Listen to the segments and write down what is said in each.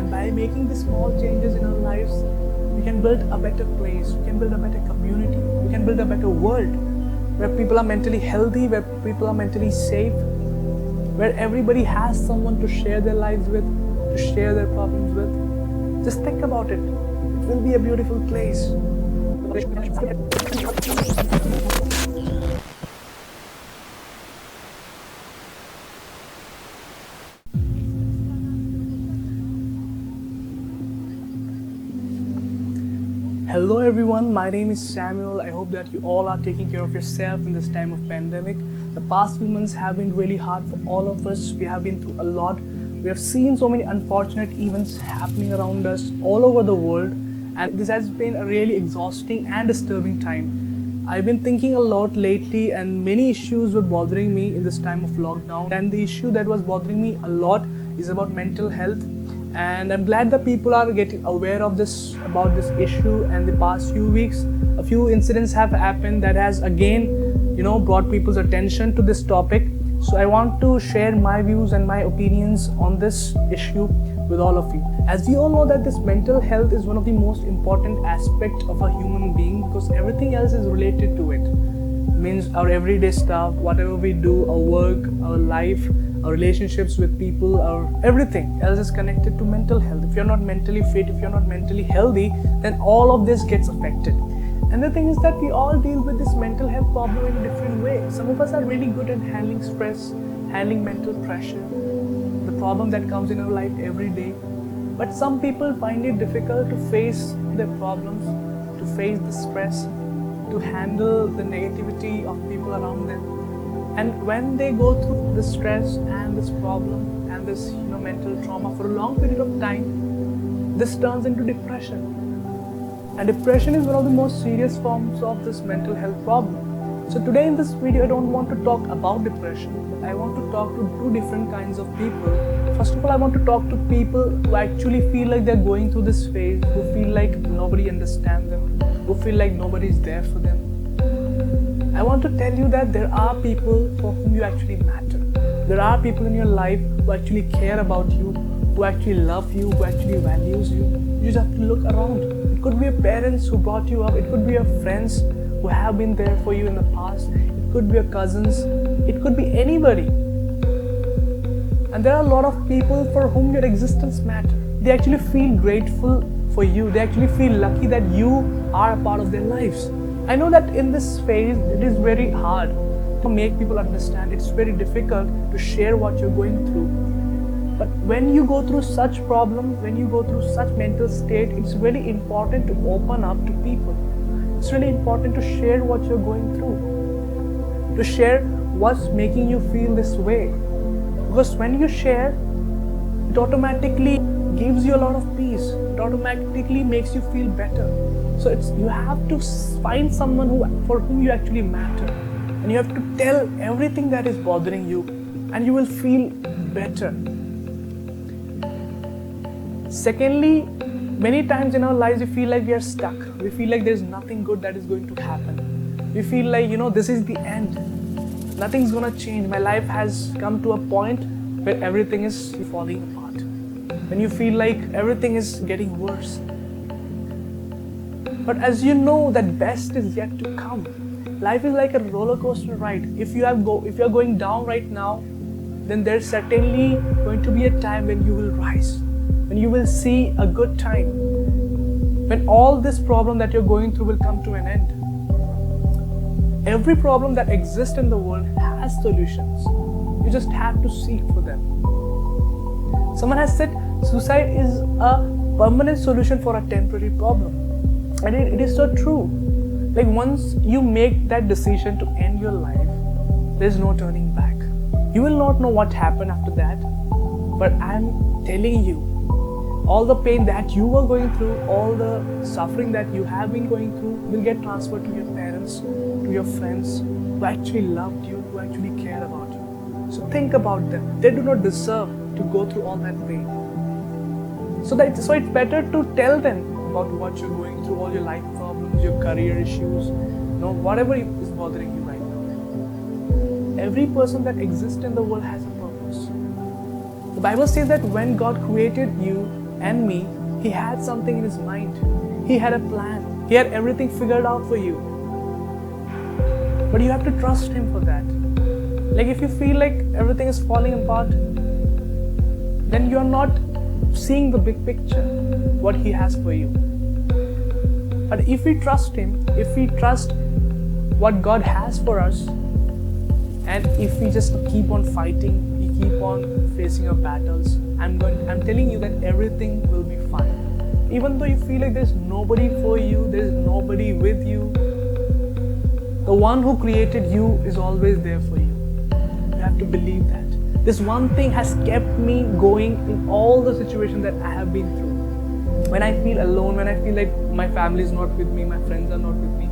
by making these small changes in our lives, we can build a better place, we can build a better community, we can build a better world where people are mentally healthy, where people are mentally safe, where everybody has someone to share their lives with, to share their problems with. Just think about it. It will be a beautiful place. Hello everyone, my name is Samuel. I hope that you all are taking care of yourself in this time of pandemic. The past few months have been really hard for all of us. We have been through a lot. We have seen so many unfortunate events happening around us all over the world, and this has been a really exhausting and disturbing time. I've been thinking a lot lately, and many issues were bothering me in this time of lockdown, and the issue that was bothering me a lot is about mental health. And I'm glad that people are getting aware of this, about this issue. And the past few weeks, a few incidents have happened that has again, brought people's attention to this topic. So I want to share my views and my opinions on this issue with all of you. As we all know that this mental health is one of the most important aspects of a human being, because everything else is related to it. Means our everyday stuff, whatever we do, our work, our life, our relationships with people, our everything else is connected to mental health. If you're not mentally fit, if you're not mentally healthy, then all of this gets affected. And the thing is that we all deal with this mental health problem in a different way. Some of us are really good at handling stress, handling mental pressure, the problem that comes in our life every day. But some people find it difficult to face their problems, to face the stress, to handle the negativity of people around them. And when they go through this stress and this problem and this mental trauma for a long period of time, this turns into depression. And depression is one of the most serious forms of this mental health problem. So today in this video, I don't want to talk about depression, but I want to talk to two different kinds of people. First of all, I want to talk to people who actually feel like they're going through this phase, who feel like nobody understands them, who feel like nobody is there for them. I want to tell you that there are people for whom you actually matter. There are people in your life who actually care about you, who actually love you, who actually values you. You just have to look around. It could be your parents who brought you up. It could be your friends who have been there for you in the past. It could be your cousins. It could be anybody. And there are a lot of people for whom your existence matters. They actually feel grateful for you. They actually feel lucky that you are a part of their lives. I know that in this phase, it is very hard to make people understand. It's very difficult to share what you're going through. But when you go through such problems, when you go through such mental state, it's really important to open up to people. It's really important to share what you're going through, to share what's making you feel this way. Because when you share, it automatically gives you a lot of peace. It automatically makes you feel better. So you have to find someone for whom you actually matter, and you have to tell everything that is bothering you, and you will feel better. Secondly, many times in our lives we feel like we are stuck. We feel like there's nothing good that is going to happen. We feel like, this is the end. Nothing's gonna change. My life has come to a point where everything is falling apart. When you feel like everything is getting worse. But as you know, that best is yet to come. Life is like a roller coaster ride. If you are going down right now, then there's certainly going to be a time when you will rise, when you will see a good time, when all this problem that you're going through will come to an end. Every problem that exists in the world has solutions. You just have to seek for them. Someone has said suicide is a permanent solution for a temporary problem. And it is so true. Like once you make that decision to end your life, there's no turning back. You will not know what happened after that. But I'm telling you, all the pain that you were going through, all the suffering that you have been going through will get transferred to your parents, to your friends who actually loved you, who actually cared about you. So think about them. They do not deserve to go through all that pain. So it's better to tell them about what you're going through, all your life problems, your career issues, whatever is bothering you right now. Every person that exists in the world has a purpose. The Bible says that when God created you, and me, He had something in His mind. He had a plan. He had everything figured out for you. But you have to trust Him for that. Like if you feel like everything is falling apart, then you're not seeing the big picture, what He has for you. But if we trust Him, if we trust what God has for us, and if we just keep on fighting, we keep on facing our battles, I'm telling you that everything will be fine. Even though you feel like there's nobody for you, there's nobody with you, the one who created you is always there for you. You have to believe that. This one thing has kept me going in all the situations that I have been through. When I feel alone, when I feel like my family is not with me, my friends are not with me,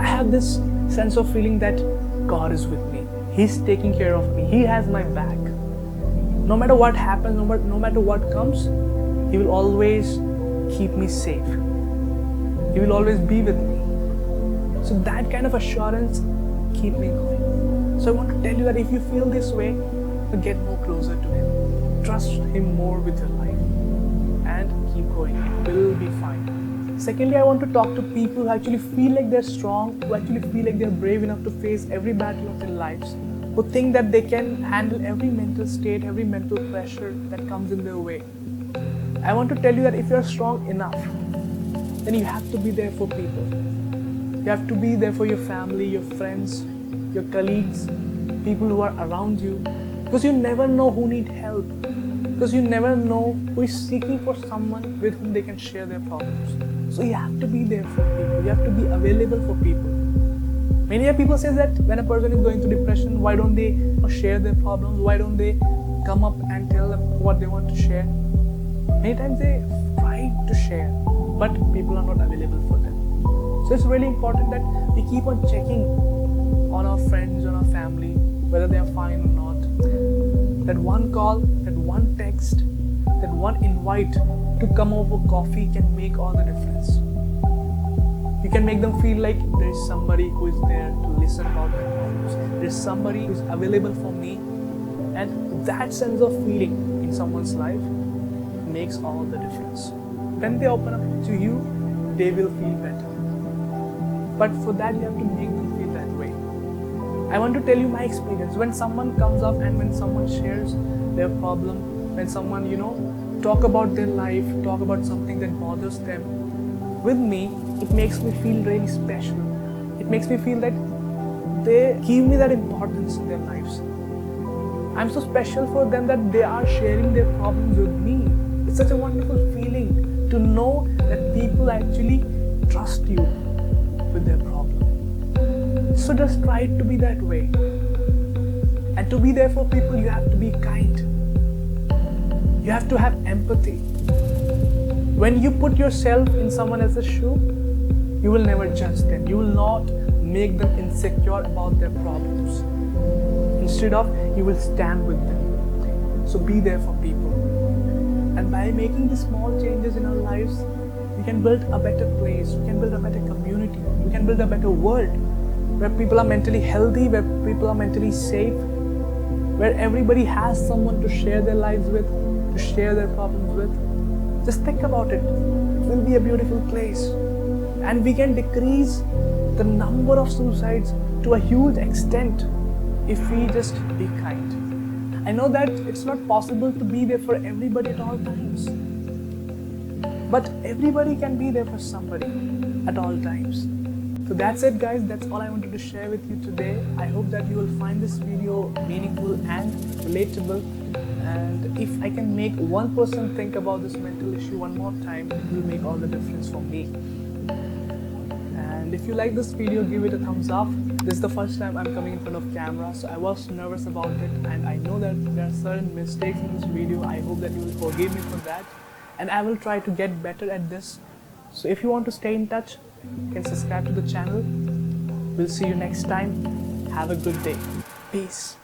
I have this sense of feeling that God is with me. He's taking care of me. He has my back. No matter what happens, no matter what comes, He will always keep me safe. He will always be with me. So that kind of assurance keep me going. So I want to tell you that if you feel this way, get more closer to Him. Trust Him more with your life and keep going. It will be fine. Secondly, I want to talk to people who actually feel like they're strong, who actually feel like they're brave enough to face every battle of their lives, who think that they can handle every mental state, every mental pressure that comes in their way. I want to tell you that if you're strong enough, then you have to be there for people. You have to be there for your family, your friends, your colleagues, people who are around you. Because you never know who needs help. Because you never know who is seeking for someone with whom they can share their problems. So you have to be there for people. You have to be available for people. Many people say that when a person is going through depression, why don't they share their problems? Why don't they come up and tell them what they want to share? Many times they try to share, but people are not available for them. So it's really important that we keep on checking on our friends, on our family, whether they are fine or not. That one call, that one text, that one invite to come over coffee can make all the difference. You can make them feel like there is somebody who is there to listen about my problems. There is somebody who is available for me, and that sense of feeling in someone's life makes all the difference. When they open up to you, they will feel better. But for that, you have to make them feel that way. I want to tell you my experience. When someone comes up and when someone shares their problem, when someone, talk about their life, talk about something that bothers them, with me, it makes me feel really special. It makes me feel that they give me that importance in their lives. I'm so special for them that they are sharing their problems with me. It's such a wonderful feeling to know that people actually trust you with their problem. So just try to be that way. And to be there for people, you have to be kind. You have to have empathy. When you put yourself in someone else's shoe, you will never judge them. You will not make them insecure about their problems. Instead of, you will stand with them. So be there for people. And by making these small changes in our lives, we can build a better place, we can build a better community, we can build a better world where people are mentally healthy, where people are mentally safe, where everybody has someone to share their lives with, to share their problems with. Just think about it. It will be a beautiful place. And we can decrease the number of suicides to a huge extent if we just be kind. I know that it's not possible to be there for everybody at all times. But everybody can be there for somebody at all times. So that's it, guys. That's all I wanted to share with you today. I hope that you will find this video meaningful and relatable. And if I can make one person think about this mental issue one more time, it will make all the difference for me. And if you like this video, give it a thumbs up. This is the first time I'm coming in front of camera, so I was nervous about it, and I know that there are certain mistakes in this video. I hope that you will forgive me for that, and I will try to get better at this. So if you want to stay in touch, you can subscribe to the channel. We'll see you next time. Have a good day. Peace.